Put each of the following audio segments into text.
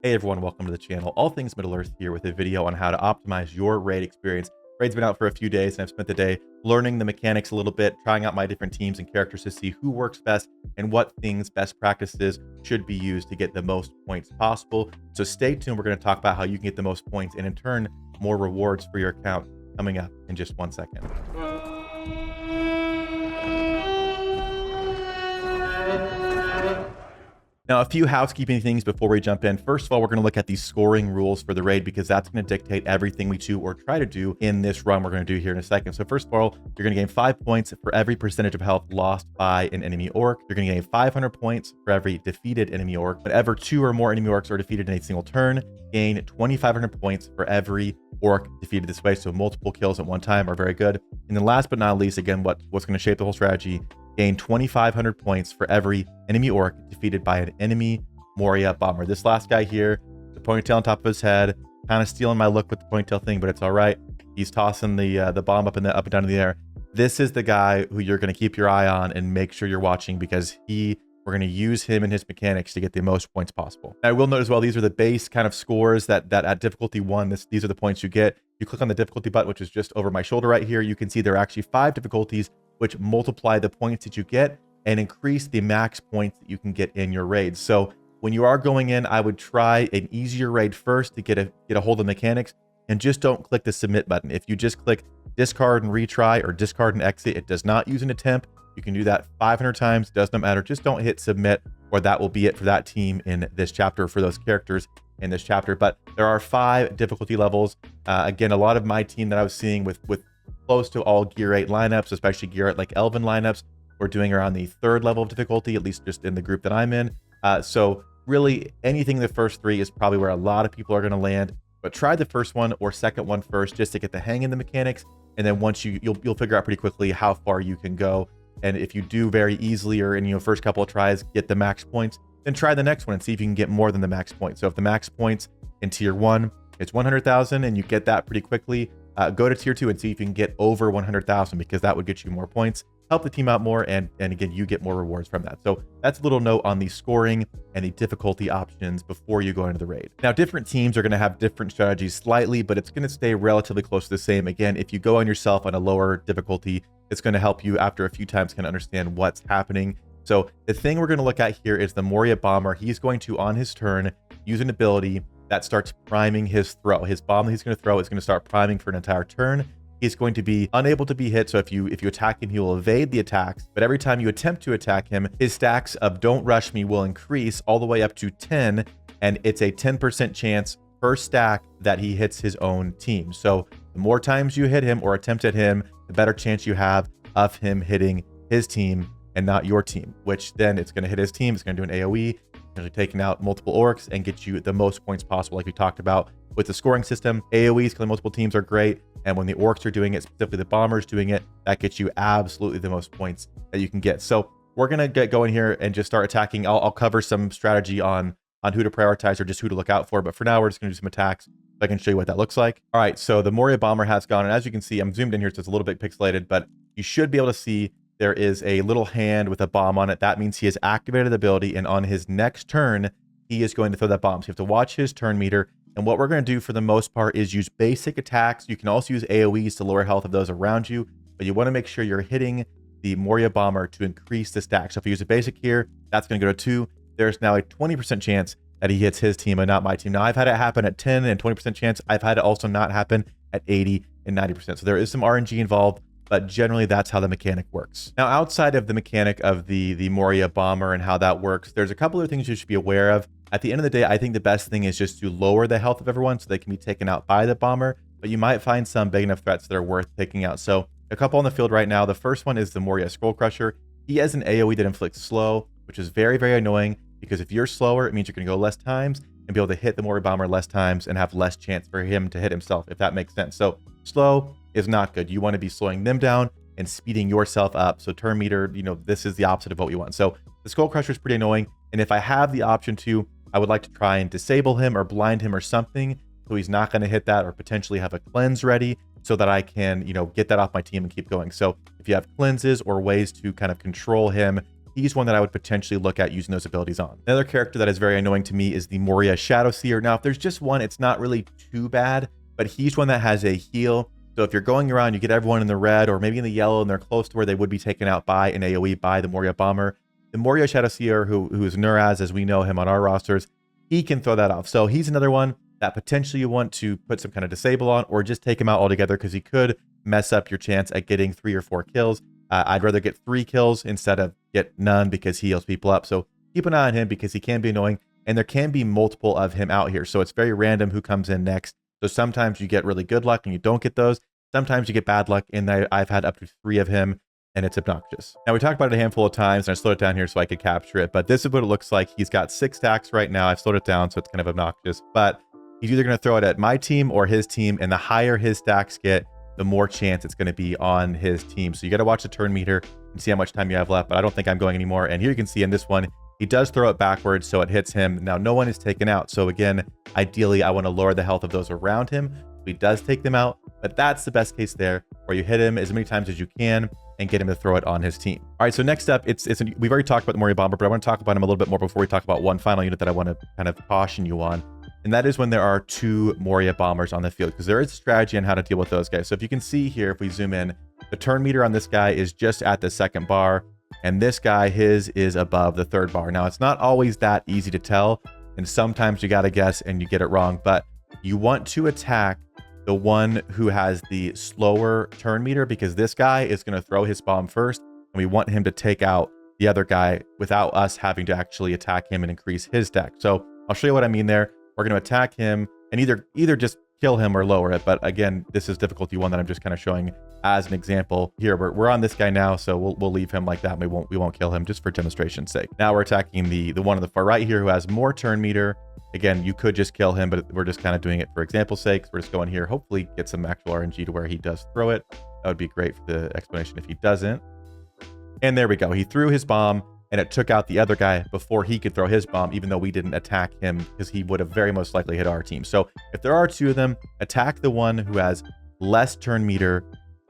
Hey everyone, welcome to the channel. All Things Middle-earth here with a video on how to optimize your raid experience. Raid's been out for a few days and I've spent the day learning the mechanics a little bit, trying out my different teams and characters to see who works best and what things, best practices should be used to get the most points possible. So stay tuned. We're going to talk about how you can get the most points and in turn, more rewards for your account coming up in just 1 second. Now, a few housekeeping things before we jump in. First of all, we're going to look at the scoring rules for the raid because that's going to dictate everything we do or try to do in this run we're going to do here in a second. So first of all, you're going to gain 5 points for every percentage of health lost by an enemy orc. You're going to gain 500 points for every defeated enemy orc. Whenever 2 or more enemy orcs are defeated in a single turn, gain 2,500 points for every orc defeated this way. So multiple kills at one time are very good. And then last but not least, again, what's going to shape the whole strategy, gain 2,500 points for every enemy orc defeated by an enemy Moria bomber. This last guy here, the ponytail on top of his head, kind of stealing my look with the ponytail thing, but it's all right. He's tossing the bomb up and down in the air. This is the guy who you're going to keep your eye on and make sure you're watching because we're going to use him and his mechanics to get the most points possible. I will note as well, these are the base kind of scores that at difficulty 1, these are the points you get. You click on the difficulty button, which is just over my shoulder right here. You can see there are actually 5 difficulties which multiply the points that you get and increase the max points that you can get in your raid. So when you are going in, I would try an easier raid first to get a hold of the mechanics, and just don't click the submit button. If you just click discard and retry or discard and exit, it does not use an attempt. You can do that 500 times, does not matter. Just don't hit submit, or that will be it for that team in this chapter, for those characters in this chapter. But there are 5 difficulty levels. Again, a lot of my team that I was seeing with close to all gear 8 lineups, especially gear 8 like Elven lineups, we're doing around the 3rd level of difficulty, at least just in the group that I'm in. So really anything in the first 3 is probably where a lot of people are going to land, but try the first one or second one first just to get the hang of the mechanics. And then once you'll figure out pretty quickly how far you can go. And if you do very easily or in your first couple of tries get the max points, then try the next one and see if you can get more than the max points. So if the max points in tier 1 is 100,000 and you get that pretty quickly, go to tier 2 and see if you can get over 100,000 because that would get you more points, help the team out more, and again, you get more rewards from that. So that's a little note on the scoring and the difficulty options before you go into the raid. Now, different teams are going to have different strategies slightly, but it's going to stay relatively close to the same. Again, if you go on yourself on a lower difficulty, it's going to help you after a few times kind of understand what's happening. So the thing we're going to look at here is the Moria bomber. He's going to, on his turn, use an ability that starts priming his throw. His bomb that he's going to throw is going to start priming for an entire turn. He's going to be unable to be hit. So if you attack him, he will evade the attacks. But every time you attempt to attack him, his stacks of don't rush me will increase all the way up to 10. And it's a 10% chance per stack that he hits his own team. So the more times you hit him or attempt at him, the better chance you have of him hitting his team and not your team, which then it's going to hit his team. It's going to do an AoE, taking out multiple orcs and get you the most points possible, like we talked about with the scoring system. AoEs killing multiple teams are great, and when the orcs are doing it, specifically the bombers doing it, that gets you absolutely the most points that you can get. So we're gonna get going here and just start attacking. I'll cover some strategy on who to prioritize or just who to look out for, but for now we're just gonna do some attacks so I can show you what that looks like. All right, so the Moria bomber has gone, and as you can see, I'm zoomed in here so it's a little bit pixelated, but you should be able to see there is a little hand with a bomb on it. That means he has activated the ability, and on his next turn, he is going to throw that bomb. So you have to watch his turn meter. And what we're going to do for the most part is use basic attacks. You can also use AoEs to lower health of those around you, but you want to make sure you're hitting the Moria bomber to increase the stack. So if you use a basic here, that's going to go to 2. There's now a 20% chance that he hits his team and not my team. Now, I've had it happen at 10 and 20% chance. I've had it also not happen at 80 and 90%. So there is some RNG involved, but generally that's how the mechanic works. Now, outside of the mechanic of the Moria bomber and how that works, there's a couple of things you should be aware of. At the end of the day, I think the best thing is just to lower the health of everyone so they can be taken out by the bomber, but you might find some big enough threats that are worth taking out. So a couple on the field right now. The first one is the Moria Scroll Crusher. He has an AoE that inflicts slow, which is very, very annoying because if you're slower, it means you're going to go less times and be able to hit the Moria bomber less times and have less chance for him to hit himself, if that makes sense. So slow is not good. You want to be slowing them down and speeding yourself up. So turn meter, this is the opposite of what we want. So the Skull Crusher is pretty annoying. And if I have the option to, I would like to try and disable him or blind him or something so he's not going to hit that, or potentially have a cleanse ready so that I can, get that off my team and keep going. So if you have cleanses or ways to kind of control him he's one that I would potentially look at using those abilities on. Another character that is very annoying to me is the Moria Shadow Seer. Now, if there's just one, it's not really too bad, but he's one that has a heal. So if you're going around, you get everyone in the red or maybe in the yellow, and they're close to where they would be taken out by an AoE by the Moria Bomber. The Moria Shadow Seer, who is Nuraz as we know him on our rosters, he can throw that off. So he's another one that potentially you want to put some kind of disable on, or just take him out altogether, because he could mess up your chance at getting 3 or 4 kills. I'd rather get 3 kills instead of get none, because he heals people up. So keep an eye on him, because he can be annoying, and there can be multiple of him out here. So it's very random who comes in next. So sometimes you get really good luck and you don't get those. Sometimes you get bad luck, and I've had up to 3 of him, and it's obnoxious. Now, we talked about it a handful of times, and I slowed it down here so I could capture it, but this is what it looks like. He's got 6 stacks right now. I've slowed it down, so it's kind of obnoxious, but he's either going to throw it at my team or his team, and the higher his stacks get, the more chance it's going to be on his team. So you got to watch the turn meter and see how much time you have left, but I don't think I'm going anymore. And here you can see in this one, he does throw it backwards, so it hits him. Now, no one is taken out. So again, ideally, I want to lower the health of those around him. He does take them out, but that's the best case there, where you hit him as many times as you can and get him to throw it on his team. All right, so next up, we've already talked about the Moria Bomber, but I want to talk about him a little bit more before we talk about one final unit that I want to kind of caution you on. And that is when there are 2 Moria Bombers on the field, because there is a strategy on how to deal with those guys. So if you can see here, if we zoom in, the turn meter on this guy is just at the 2nd bar, and this guy, his is above the 3rd bar. Now, it's not always that easy to tell, and sometimes you got to guess and you get it wrong, but you want to attack the one who has the slower turn meter, because this guy is going to throw his bomb first, and we want him to take out the other guy without us having to actually attack him and increase his stack. So I'll show you what I mean there. We're going to attack him and either just kill him or lower it. But again, this is difficulty 1 that I'm just kind of showing as an example here. We're on this guy now, so we'll leave him like that. And we won't kill him, just for demonstration's sake. Now we're attacking the one on the far right here who has more turn meter. Again, you could just kill him, but we're just kind of doing it for example's sake. So we're just going here, hopefully get some actual RNG to where he does throw it. That would be great for the explanation if he doesn't. And there we go. He threw his bomb, and it took out the other guy before he could throw his bomb, even though we didn't attack him, because he would have very most likely hit our team. So if there are 2 of them, attack the one who has less turn meter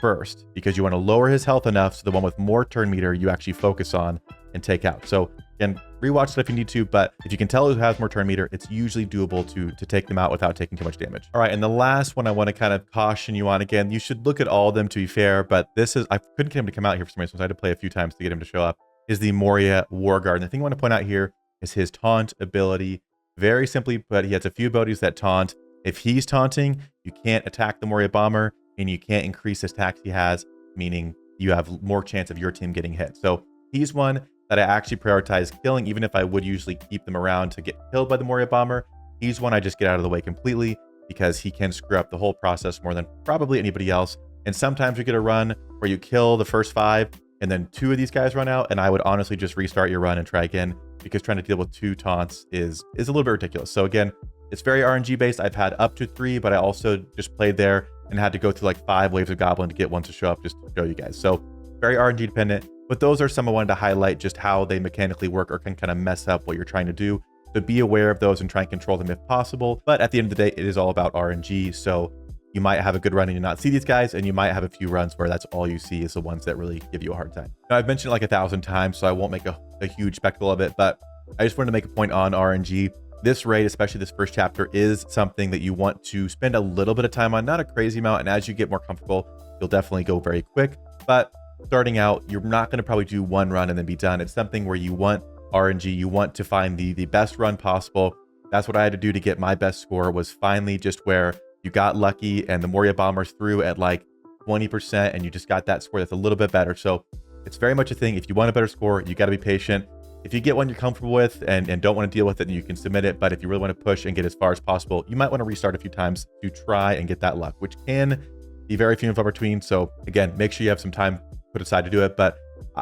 first, because you want to lower his health enough so the one with more turn meter you actually focus on and take out. So again, rewatch it if you need to, but if you can tell who has more turn meter, it's usually doable to take them out without taking too much damage. All right, and the last one I want to kind of caution you on, again, you should look at all of them to be fair, but I couldn't get him to come out here for some reason, so I had to play a few times to get him to show up, is the Moria War Guard. And the thing I want to point out here is his taunt ability. Very simply put, he has a few abilities that taunt. If he's taunting, you can't attack the Moria Bomber, and you can't increase his attacks he has, meaning you have more chance of your team getting hit. So he's one that I actually prioritize killing, even if I would usually keep them around to get killed by the Moria Bomber. He's one I just get out of the way completely, because he can screw up the whole process more than probably anybody else. And sometimes you get a run where you kill the first 5, and then 2 of these guys run out, and I would honestly just restart your run and try again, because trying to deal with 2 taunts is a little bit ridiculous. So again, it's very RNG based. I've had up to 3, but I also just played there and had to go through like 5 waves of Goblin to get one to show up, just to show you guys. So very RNG dependent, but those are some I wanted to highlight, just how they mechanically work or can kind of mess up what you're trying to do. So be aware of those and try and control them if possible. But at the end of the day, it is all about RNG. So you might have a good run and you not see these guys, and you might have a few runs where that's all you see is the ones that really give you a hard time. Now, I've mentioned it like 1,000 times, so I won't make a huge spectacle of it, but I just wanted to make a point on RNG. This raid, especially this first chapter, is something that you want to spend a little bit of time on, not a crazy amount. And as you get more comfortable, you'll definitely go very quick. But starting out, you're not going to probably do 1 run and then be done. It's something where you want RNG, you want to find the best run possible. That's what I had to do to get my best score, was finally just where you got lucky and the Moria Bombers threw at like 20% and you just got that score that's a little bit better. So it's very much a thing. If you want a better score, you got to be patient. If you get one you're comfortable with and don't want to deal with it, then you can submit it. But if you really want to push and get as far as possible, you might want to restart a few times to try and get that luck, which can be very few and far between. So again, make sure you have some time put aside to do it. But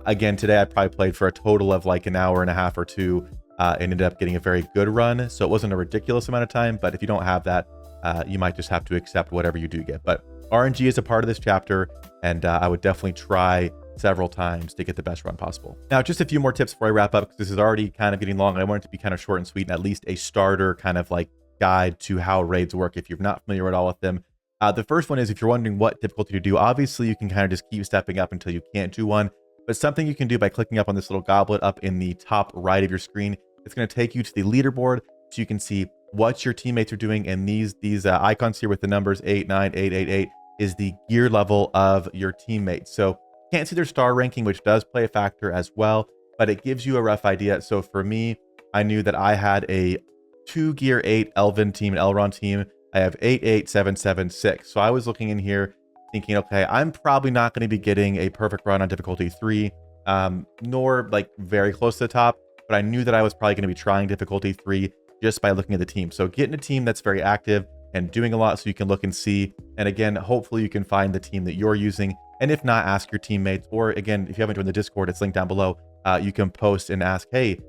again, today I probably played for a total of like an hour and a half or 2 and ended up getting a very good run. So it wasn't a ridiculous amount of time, but if you don't have that, you might just have to accept whatever you do get. But RNG is a part of this chapter, and I would definitely try several times to get the best run possible. Now, just a few more tips before I wrap up, because this is already kind of getting long. I want it to be kind of short and sweet, and at least a starter kind of like guide to how raids work if you're not familiar at all with them. The first one is, if you're wondering what difficulty to do, obviously you can kind of just keep stepping up until you can't do one. but something you can do by clicking up on this little goblet up in the top right of your screen. It's going to take you to the leaderboard so you can see what your teammates are doing. And these icons here with the numbers 8, 9, 8, 8, 8 is the gear level of your teammates. So can't see their star ranking, which does play a factor as well, but it gives you a rough idea. So for me, I knew that I had a 2 gear 8 Elven team, an Elrond team. I have 8, 8, 7, 7, 6. So I was looking in here thinking, okay, I'm probably not going to be getting a perfect run on difficulty 3, nor like very close to the top, but I knew that I was probably going to be trying difficulty 3 just by looking at the team. So getting a team that's very active and doing a lot so you can look and see. And again, hopefully you can find the team that you're using. And if not, ask your teammates. Or again, if you haven't joined the Discord, it's linked down below. You can post and ask, hey,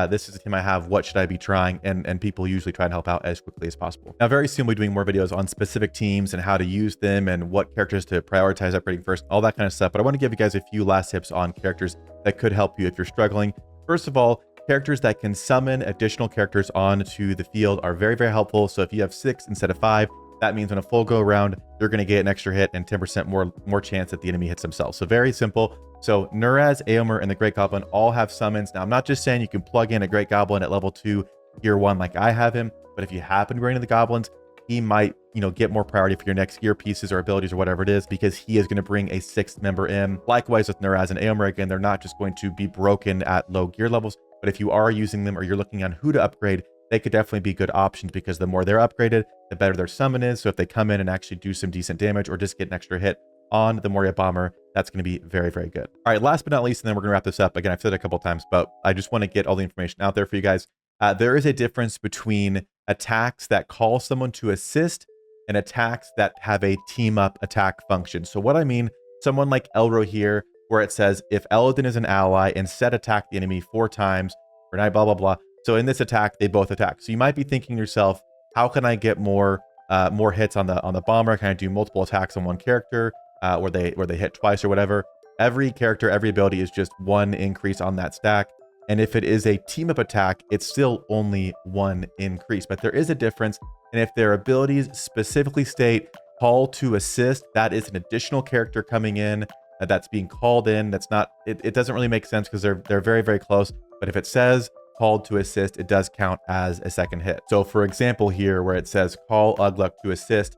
this is the team I have. What should I be trying? And people usually try and help out as quickly as possible. Now, very soon we'll be doing more videos on specific teams and how to use them and what characters to prioritize upgrading first, all that kind of stuff. But I want to give you guys a few last tips on characters that could help you if you're struggling. First of all, characters that can summon additional characters onto the field are very, very helpful. So if you have 6 instead of 5, that means when a full go around, you're going to get an extra hit and 10% more chance that the enemy hits themselves. So very simple. So Nuraz, Eomer, and the Great Goblin all have summons. Now, I'm not just saying you can plug in a Great Goblin at level 2, gear 1 like I have him, but if you happen to run into the Goblins, he might, get more priority for your next gear pieces or abilities or whatever it is, because he is going to bring a 6th member in. Likewise with Nuraz and Eomer, again, they're not just going to be broken at low gear levels, but if you are using them or you're looking on who to upgrade, they could definitely be good options because the more they're upgraded, the better their summon is. So if they come in and actually do some decent damage or just get an extra hit on the Moria bomber, that's going to be very, very good. All right, last but not least, and then we're going to wrap this up. Again, I've said it a couple of times, but I just want to get all the information out there for you guys. There is a difference between attacks that call someone to assist and attacks that have a team up attack function. So what I mean, someone like Elro here, where it says, if Eladin is an ally, instead attack the enemy 4 times, or blah, blah, blah. So in this attack, they both attack. So you might be thinking to yourself, how can I get more hits on the bomber? Can I do multiple attacks on one character where they hit twice or whatever? Every character, every ability is just 1 increase on that stack. And if it is a team up attack, it's still only 1 increase. But there is a difference. And if their abilities specifically state call to assist, that is an additional character coming in that's being called in. That's not, it doesn't really make sense because they're very, very close. But if it says called to assist, it does count as a second hit. So for example here, where it says call Ugluk to assist,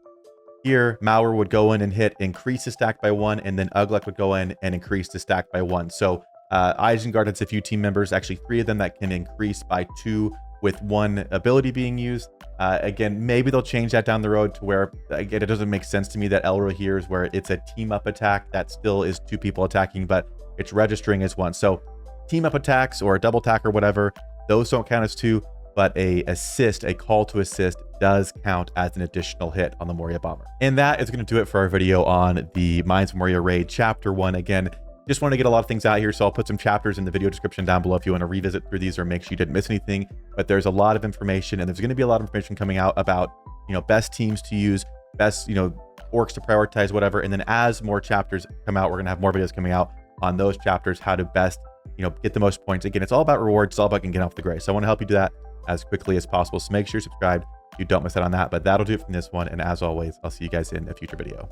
here Mauer would go in and hit increase the stack by 1, and then Ugluk would go in and increase the stack by 1. So Isengard has a few team members, actually 3 of them, that can increase by 2 with 1 ability being used. Again, maybe they'll change that down the road to where, again, it doesn't make sense to me that Elro here is where it's a team up attack that still is 2 people attacking, but it's registering as 1. So team up attacks or a double attack or whatever, those don't count as 2, but a call to assist does count as an additional hit on the Moria bomber. And that is going to do it for our video on the Mines of Moria raid chapter 1. Again, just want to get a lot of things out here, so I'll put some chapters in the video description down below if you want to revisit through these or make sure you didn't miss anything. But there's a lot of information, and there's going to be a lot of information coming out about, best teams to use, best, orcs to prioritize, whatever. And then as more chapters come out, we're going to have more videos coming out on those chapters, how to best get the most points. Again, it's all about rewards. It's all about getting off the gray. So I want to help you do that as quickly as possible. So make sure you're subscribed. You don't miss out on that. But that'll do it from this one. And as always, I'll see you guys in a future video.